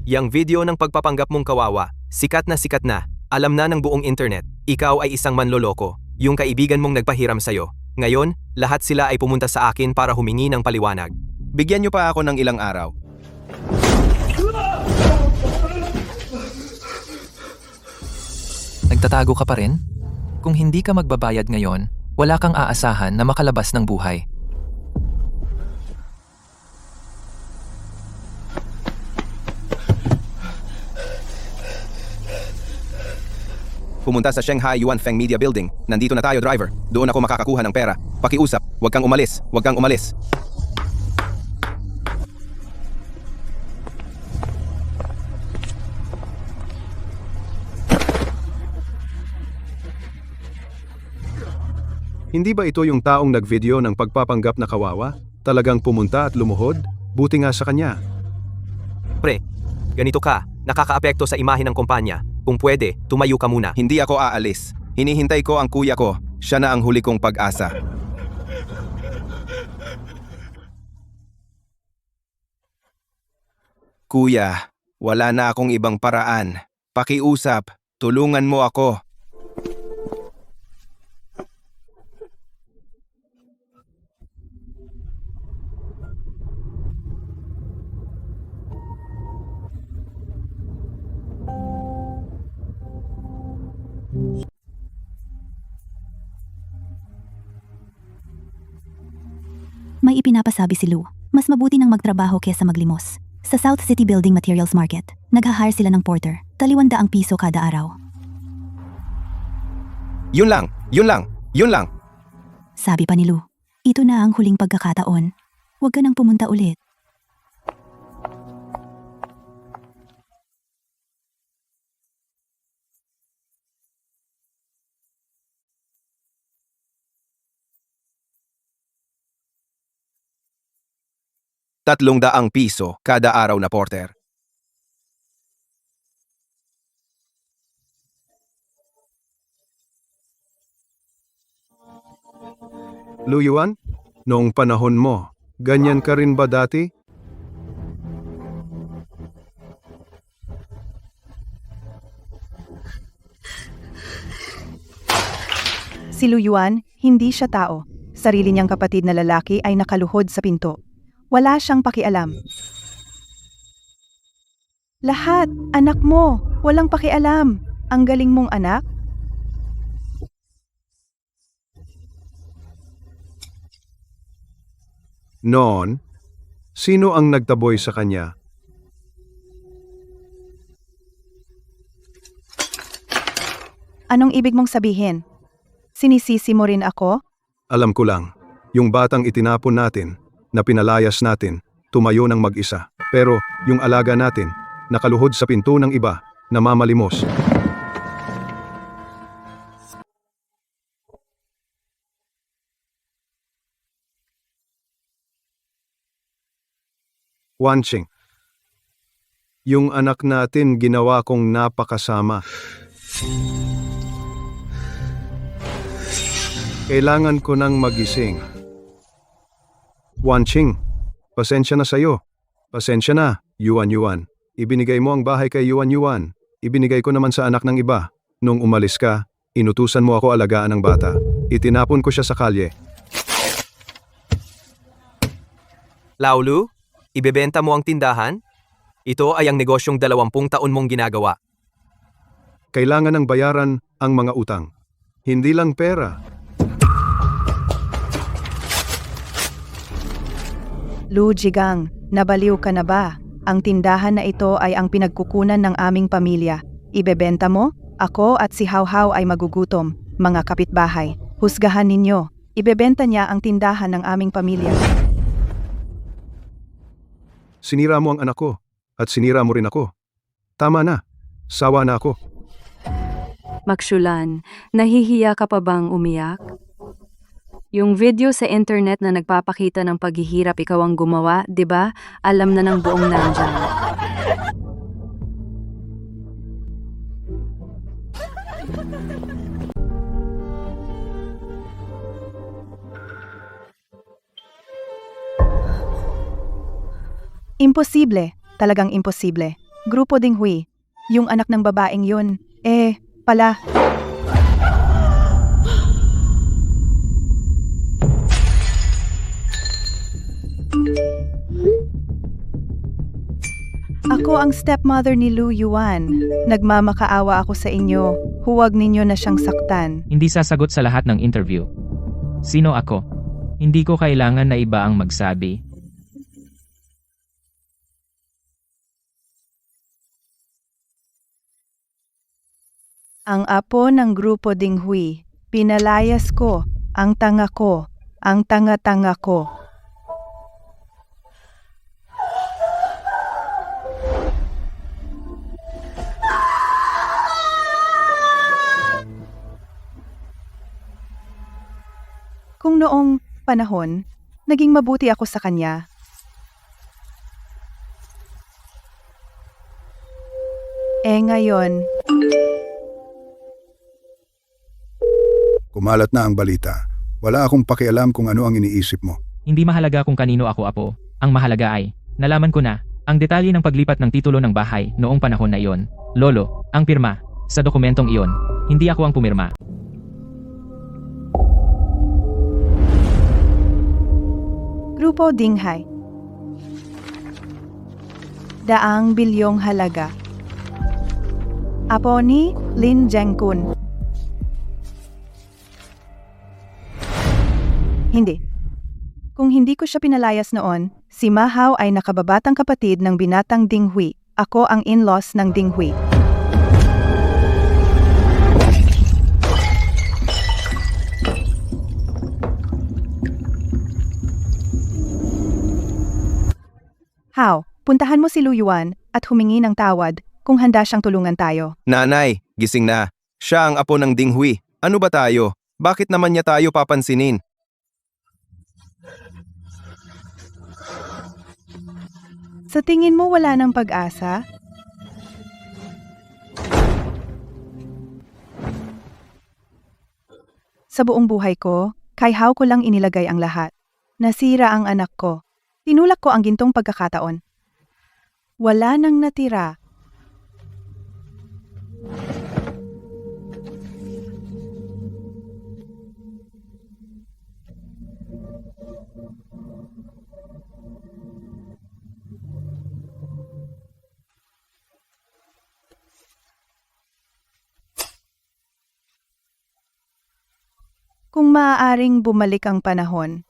Yang video ng pagpapanggap mong kawawa, sikat na, alam na ng buong internet, ikaw ay isang manloloko, yung kaibigan mong nagpahiram sa'yo. Ngayon, lahat sila ay pumunta sa akin para humingi ng paliwanag. Bigyan niyo pa ako ng ilang araw. Nagtatago ka pa rin? Kung hindi ka magbabayad ngayon, wala kang aasahan na makalabas ng buhay. Pumunta sa Shanghai Yuan Feng Media Building. Nandito na tayo, driver. Doon ako makakakuha ng pera. Pakiusap, huwag kang umalis. Huwag kang umalis. Hindi ba ito yung taong nag-video ng pagpapanggap na kawawa? Talagang pumunta at lumuhod? Buti nga sa kanya. Pre, ganito ka, nakakaapekto sa imahe ng kumpanya. Kung pwede, tumayo ka muna. Hindi ako aalis. Hinihintay ko ang kuya ko. Siya na ang huli kong pag-asa. Kuya, wala na akong ibang paraan. Pakiusap, tulungan mo ako. May ipinapasabi si Lou. Mas mabuti nang magtrabaho kaysa maglimos. Sa South City Building Materials Market, nag-hire sila ng porter. 200 piso kada araw. Yun lang, yun lang, yun lang. Sabi pa ni Lou, ito na ang huling pagkakataon. Huwag ka nang pumunta ulit. ₱300 kada araw na porter. Lu Yuan, noong panahon mo, ganyan ka rin ba dati? Si Lu Yuan, hindi siya tao. Sarili niyang kapatid na lalaki ay nakaluhod sa pinto. Wala siyang pakialam. Lahat, anak mo, walang pakialam. Ang galing mong anak. Noon, sino ang nagtaboy sa kanya? Anong ibig mong sabihin? Sinisisi mo rin ako? Alam ko lang, yung batang itinapon natin, na pinalayas natin, tumayo ng mag-isa. Pero yung alaga natin, nakaluhod sa pinto ng iba, namamalimos. Wanching, yung anak natin ginawa kong napakasama. Kailangan ko nang magising. Wanching, pasensya na sa'yo. Pasensya na, Yuan Yuan. Ibinigay mo ang bahay kay Yuan Yuan. Ibinigay ko naman sa anak ng iba. Nung umalis ka, inutusan mo ako alagaan ng bata. Itinapon ko siya sa kalye. Laulu, ibebenta mo ang tindahan? Ito ay ang negosyong 20 taon mong ginagawa. Kailangan ng bayaran ang mga utang. Hindi lang pera. Lu Jigang, nabaliw ka na ba? Ang tindahan na ito ay ang pinagkukunan ng aming pamilya. Ibebenta mo? Ako at si Hau-Hau ay magugutom, mga kapitbahay. Husgahan ninyo. Ibebenta niya ang tindahan ng aming pamilya. Sinira mo ang anak ko at sinira mo rin ako. Tama na. Sawa na ako. Makshulan, nahihiya ka pa bang umiyak? Yung video sa internet na nagpapakita ng paghihirap ikaw ang gumawa, 'di ba? Alam na ng buong nandyan. Imposible. Talagang imposible. Grupo Ding Hui. Yung anak ng babaeng yun. Pala. Ako ang stepmother ni Lu Yuan. Nagmamakaawa ako sa inyo. Huwag ninyo na siyang saktan. Hindi sasagot sa lahat ng interview. Sino ako? Hindi ko kailangan na iba ang magsabi. Ang apo ng Grupo Ding Hui. Pinalayas ko. Ang tanga ko. Ang tanga-tanga ko. Kung noong panahon, naging mabuti ako sa kanya. Ngayon, Kumalat na ang balita. Wala akong pakialam kung ano ang iniisip mo. Hindi mahalaga kung kanino ako apo. Ang mahalaga ay, nalaman ko na, ang detalye ng paglipat ng titulo ng bahay noong panahon na iyon. Lolo, ang pirma, sa dokumentong iyon. Hindi ako ang pumirma. Grupo Ding Hai. Daang bilyong halaga. Apo ni Lin Zhengkun. Hindi. Kung hindi ko siya pinalayas noon, si Ma Hao ay nakababatang kapatid ng binatang Ding Hui. Ako ang in-laws ng Ding Hui. Hao, puntahan mo si Lu Yuan at humingi ng tawad kung handa siyang tulungan tayo. Nanay, gising na. Siya ang apo ng Ding Hui. Ano ba tayo? Bakit naman niya tayo papansinin? Sa tingin mo wala ng pag-asa? Sa buong buhay ko, kay Hao ko lang inilagay ang lahat. Nasira ang anak ko. Tinulak ko ang gintong pagkakataon. Wala nang natira. Kung maaaring bumalik ang panahon.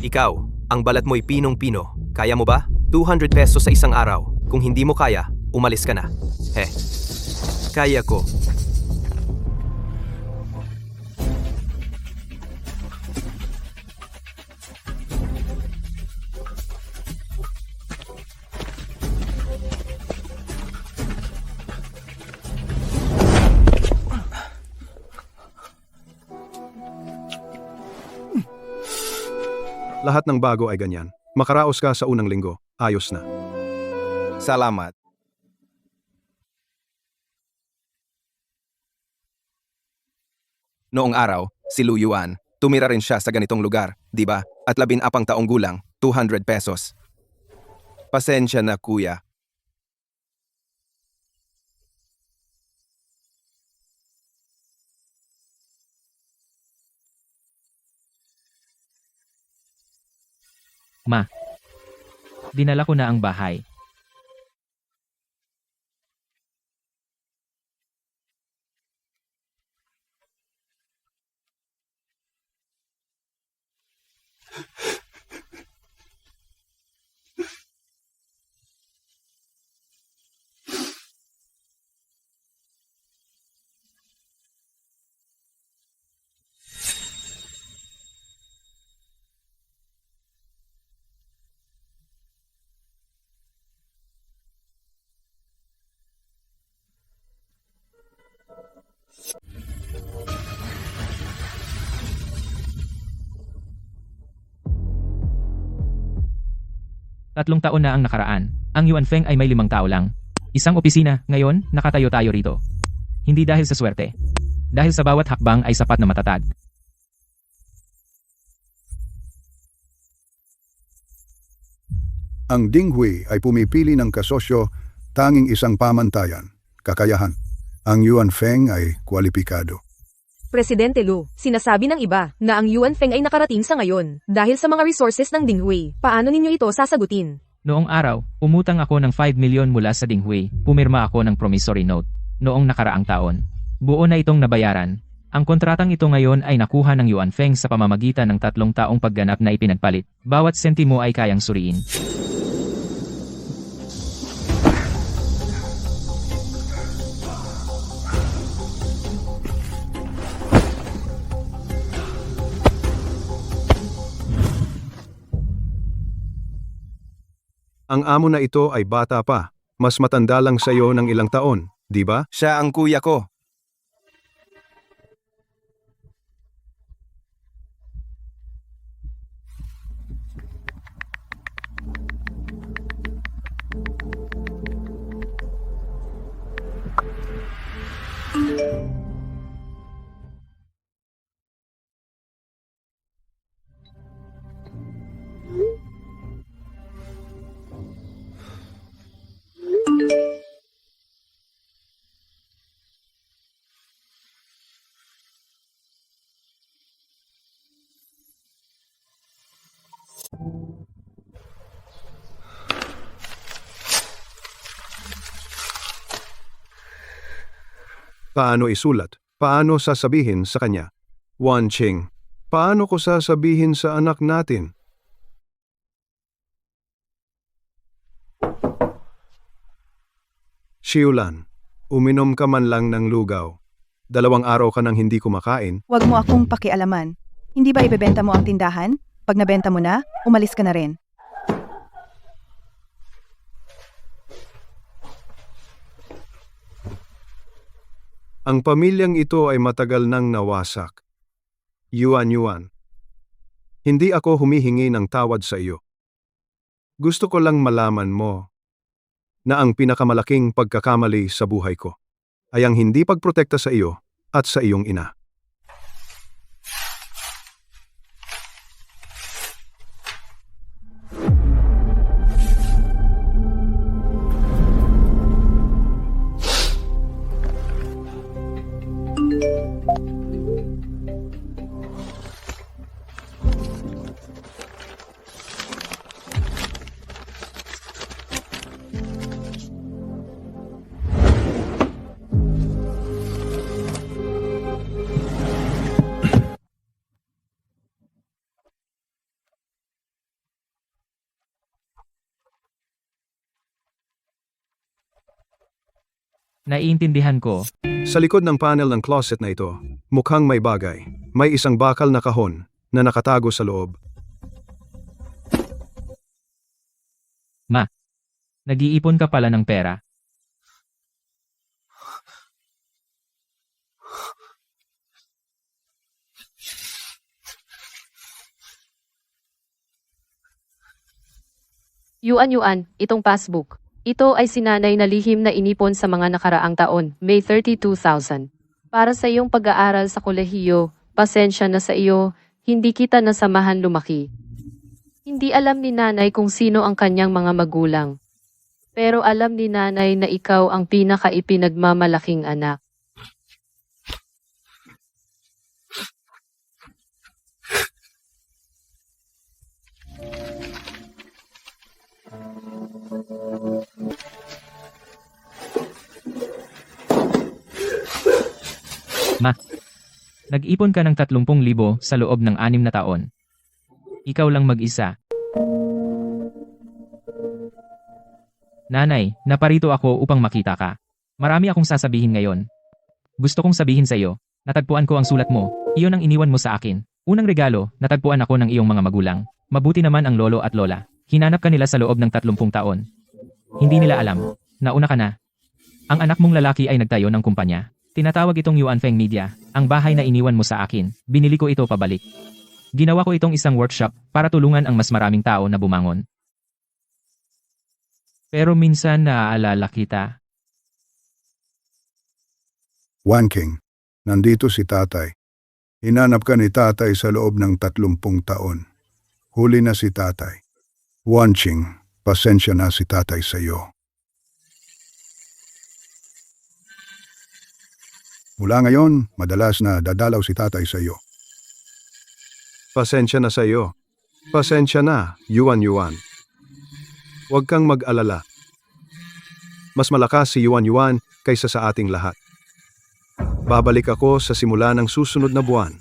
Ikaw, ang balat mo'y pinong-pino. Kaya mo ba? 200 pesos sa isang araw. Kung hindi mo kaya, umalis ka na. Kaya ko. Lahat ng bago ay ganyan. Makaraos ka sa unang linggo. Ayos na. Salamat. Noong araw, si Lu Yuan, tumira rin siya sa ganitong lugar, di ba? At 14 taong gulang, 200 pesos. Pasensya na kuya. Ma. Dinala ko na ang bahay. Tatlong taon na ang nakaraan. Ang Yuan Feng ay may 5 tao lang. Isang opisina, ngayon, nakatayo tayo rito. Hindi dahil sa swerte. Dahil sa bawat hakbang ay sapat na matatag. Ang Dinghui ay pumipili ng kasosyo tanging isang pamantayan, kakayahan. Ang Yuan Feng ay kwalipikado. Presidente Lu, sinasabi ng iba na ang Yuan Feng ay nakarating sa ngayon dahil sa mga resources ng Dinghui. Paano ninyo ito sasagutin? Noong araw, umutang ako ng 5 milyon mula sa Dinghui. Pumirma ako ng promissory note. Noong nakaraang taon. Buo na itong nabayaran. Ang kontratang ito ngayon ay nakuha ng Yuan Feng sa pamamagitan ng 3 taong pagganap na ipinagpalit. Bawat sentimo ay kayang suriin. Ang amo na ito ay bata pa. Mas matanda lang sa iyo ng ilang taon, di ba? Siya ang kuya ko. Paano isulat? Paano sasabihin sa kanya? Wan Qing, paano ko sasabihin sa anak natin? Xiulan, uminom ka man lang ng lugaw. 2 araw ka nang hindi kumakain. Huwag mo akong pakialaman. Hindi ba ibebenta mo ang tindahan? Pag nabenta mo na, umalis ka na rin. Ang pamilyang ito ay matagal nang nawasak. Yuan. Hindi ako humihingi ng tawad sa iyo. Gusto ko lang malaman mo na ang pinakamalaking pagkakamali sa buhay ko ay ang hindi pagprotekta sa iyo at sa iyong ina. Naiintindihan ko. Sa likod ng panel ng closet na ito, mukhang may bagay. May isang bakal na kahon na nakatago sa loob. Ma, nag-iipon ka pala ng pera. Yuan, itong passbook. Ito ay sinanay na lihim na inipon sa mga nakaraang taon, May 32,000. Para sa iyong pag-aaral sa kolehiyo, pasensya na sa iyo, hindi kita nasamahan lumaki. Hindi alam ni nanay kung sino ang kanyang mga magulang. Pero alam ni nanay na ikaw ang pinaka-ipinagmamalaking anak. Nag-ipon ka ng 30,000 sa loob ng 6 na taon. Ikaw lang mag-isa. Nanay, naparito ako upang makita ka. Marami akong sasabihin ngayon. Gusto kong sabihin sa iyo, natagpuan ko ang sulat mo, iyon ang iniwan mo sa akin. Unang regalo, natagpuan ako ng iyong mga magulang. Mabuti naman ang lolo at lola. Hinanap ka nila sa loob ng 30 taon. Hindi nila alam. Nauna ka na. Ang anak mong lalaki ay nagtayo ng kumpanya. Tinatawag itong Yuanfeng Media. Ang bahay na iniwan mo sa akin, binili ko ito pabalik. Ginawa ko itong isang workshop para tulungan ang mas maraming tao na bumangon. Pero minsan naaalala kita. Wanking, nandito si tatay. Hinanap ka ni tatay sa loob ng 30 taon. Huli na si tatay. Wanching, pasensya na si tatay sa iyo. Mula ngayon, madalas na dadalaw si tatay sa iyo. Pasensya na sa iyo. Pasensya na, Yuan. Huwag kang mag-alala. Mas malakas si Yuan kaysa sa ating lahat. Babalik ako sa simula ng susunod na buwan.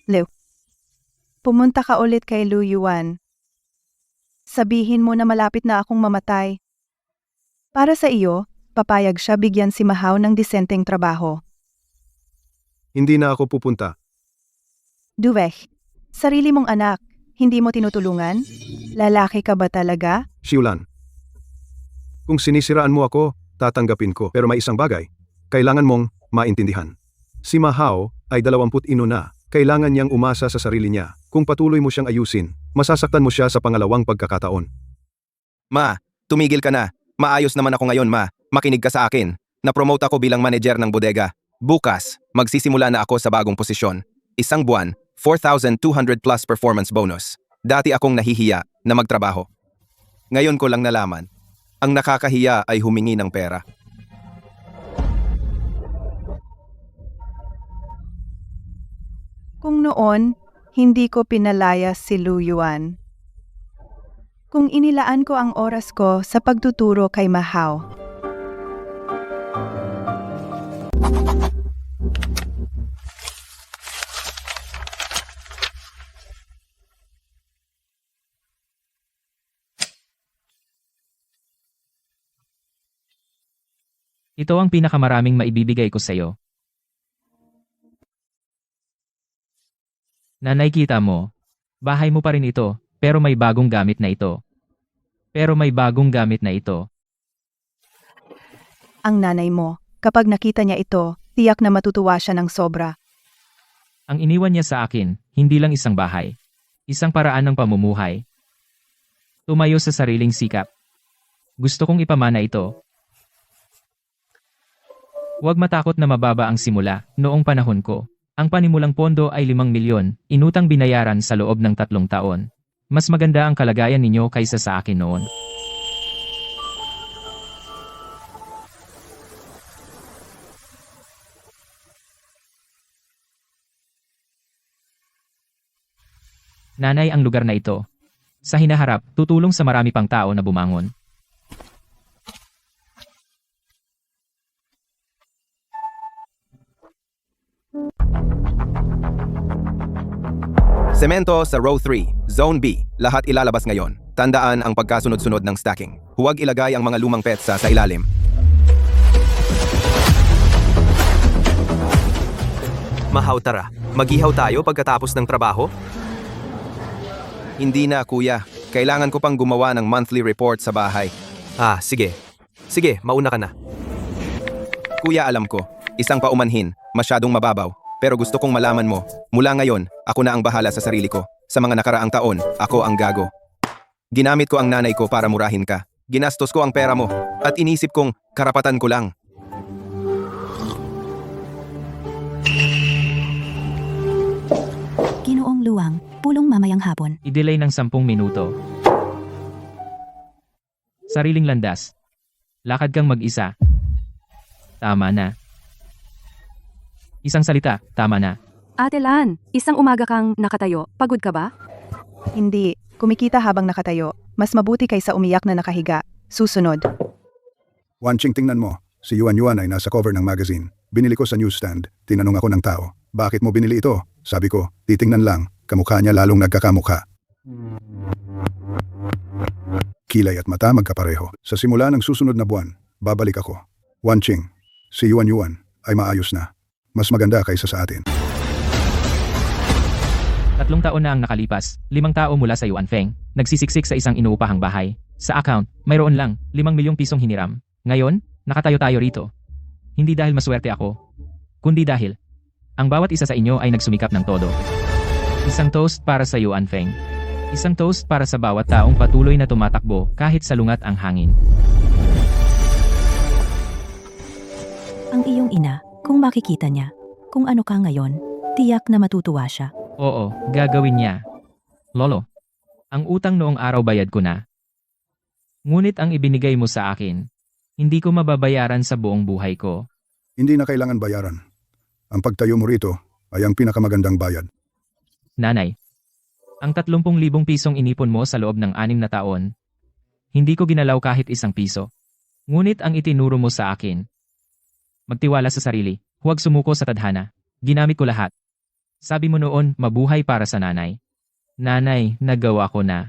Liu, pumunta ka ulit kay Lu Yuan. Sabihin mo na malapit na akong mamatay. Para sa iyo, papayag siya bigyan si Mahao ng disenteng trabaho. Hindi na ako pupunta. Duweh, sarili mong anak, hindi mo tinutulungan? Lalaki ka ba talaga? Xiulan. Kung sinisiraan mo ako, tatanggapin ko. Pero may isang bagay, kailangan mong maintindihan. Si Mahao ay 21 na. Kailangan niyang umasa sa sarili niya. Kung patuloy mo siyang ayusin, masasaktan mo siya sa pangalawang pagkakataon. Ma, tumigil ka na. Maayos naman ako ngayon, ma. Makinig ka sa akin. Na-promote ako bilang manager ng bodega. Bukas, magsisimula na ako sa bagong posisyon. Isang buwan, 4,200 plus performance bonus. Dati akong nahihiya na magtrabaho. Ngayon ko lang nalaman, ang nakakahiya ay humingi ng pera. Kung noon, hindi ko pinalayas si Lu Yuan. Kung inilaan ko ang oras ko sa pagtuturo kay Mahao. Ito ang pinakamaraming maibibigay ko sa iyo. Nanay, kita mo, bahay mo pa rin ito, pero may bagong gamit na ito. Ang nanay mo, kapag nakita niya ito, tiyak na matutuwa siya ng sobra. Ang iniwan niya sa akin, hindi lang isang bahay. Isang paraan ng pamumuhay. Tumayo sa sariling sikap. Gusto kong ipamana ito. Huwag matakot na mababa ang simula. Noong panahon ko, ang panimulang pondo ay 5 milyon, inutang binayaran sa loob ng 3 taon. Mas maganda ang kalagayan ninyo kaysa sa akin noon. Nanay, ang lugar na ito. Sa hinaharap, tutulong sa marami pang tao na bumangon. Semento sa row 3, zone B, lahat ilalabas ngayon. Tandaan ang pagkasunod-sunod ng stacking. Huwag ilagay ang mga lumang petsa sa ilalim. Mahao, tara. Mag-ihaw tayo pagkatapos ng trabaho? Hindi na, kuya. Kailangan ko pang gumawa ng monthly report sa bahay. Ah, sige. Sige, mauna ka na. Kuya, alam ko, isang paumanhin, masyadong mababaw. Pero gusto kong malaman mo, mula ngayon, ako na ang bahala sa sarili ko. Sa mga nakaraang taon, ako ang gago. Ginamit ko ang nanay ko para murahin ka. Ginastos ko ang pera mo. At inisip kong, karapatan ko lang. Ginoong Luwang, pulong mamayang hapon. I-delay ng 10 minuto. Sariling landas. Lakad kang mag-isa. Tama na. Isang salita, tama na. Ate Lan, isang umaga kang nakatayo. Pagod ka ba? Hindi, kumikita habang nakatayo. Mas mabuti kaysa umiyak na nakahiga. Susunod. Wanching, tingnan mo. Si Yuan Yuan ay nasa cover ng magazine. Binili ko sa newsstand. Tinanong ako ng tao, bakit mo binili ito? Sabi ko, titingnan lang, kamukha niya lalong nagkakamukha. Kilay at mata magkapareho. Sa simula ng susunod na buwan, babalik ako. Wanqing, si Yuan Yuan ay maayos na. Mas maganda kaysa sa atin. 3 taon na ang nakalipas, 5 tao mula sa Yuanfeng, nagsisiksik sa isang inuupahang bahay. Sa account, mayroon lang 5 milyong pisong hiniram. Ngayon, nakatayo tayo rito. Hindi dahil maswerte ako, kundi dahil ang bawat isa sa inyo ay nagsumikap ng todo. Isang toast para sa Yuanfeng. Isang toast para sa bawat taong patuloy na tumatakbo kahit salungat ang hangin. Ang iyong ina, kung makikita niya, kung ano ka ngayon, tiyak na matutuwa siya. Oo, gagawin niya. Lolo, ang utang noong araw bayad ko na. Ngunit ang ibinigay mo sa akin, hindi ko mababayaran sa buong buhay ko. Hindi na kailangan bayaran. Ang pagtayo mo rito ay ang pinakamagandang bayad. Nanay, ang 30,000 pisong inipon mo sa loob ng 6 na taon, hindi ko ginalaw kahit 1 piso. Ngunit ang itinuro mo sa akin, magtiwala sa sarili, huwag sumuko sa tadhana. Ginamit ko lahat. Sabi mo noon, mabuhay para sa nanay. Nanay, nagawa ko na.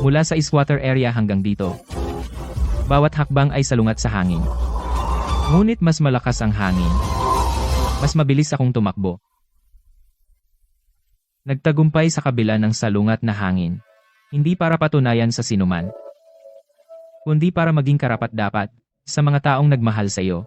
Mula sa squatter area hanggang dito, bawat hakbang ay salungat sa hangin. Ngunit mas malakas ang hangin. Mas mabilis akong tumakbo. Nagtagumpay sa kabila ng salungat na hangin. Hindi para patunayan sa sinuman, kundi para maging karapat-dapat sa mga taong nagmahal sa iyo.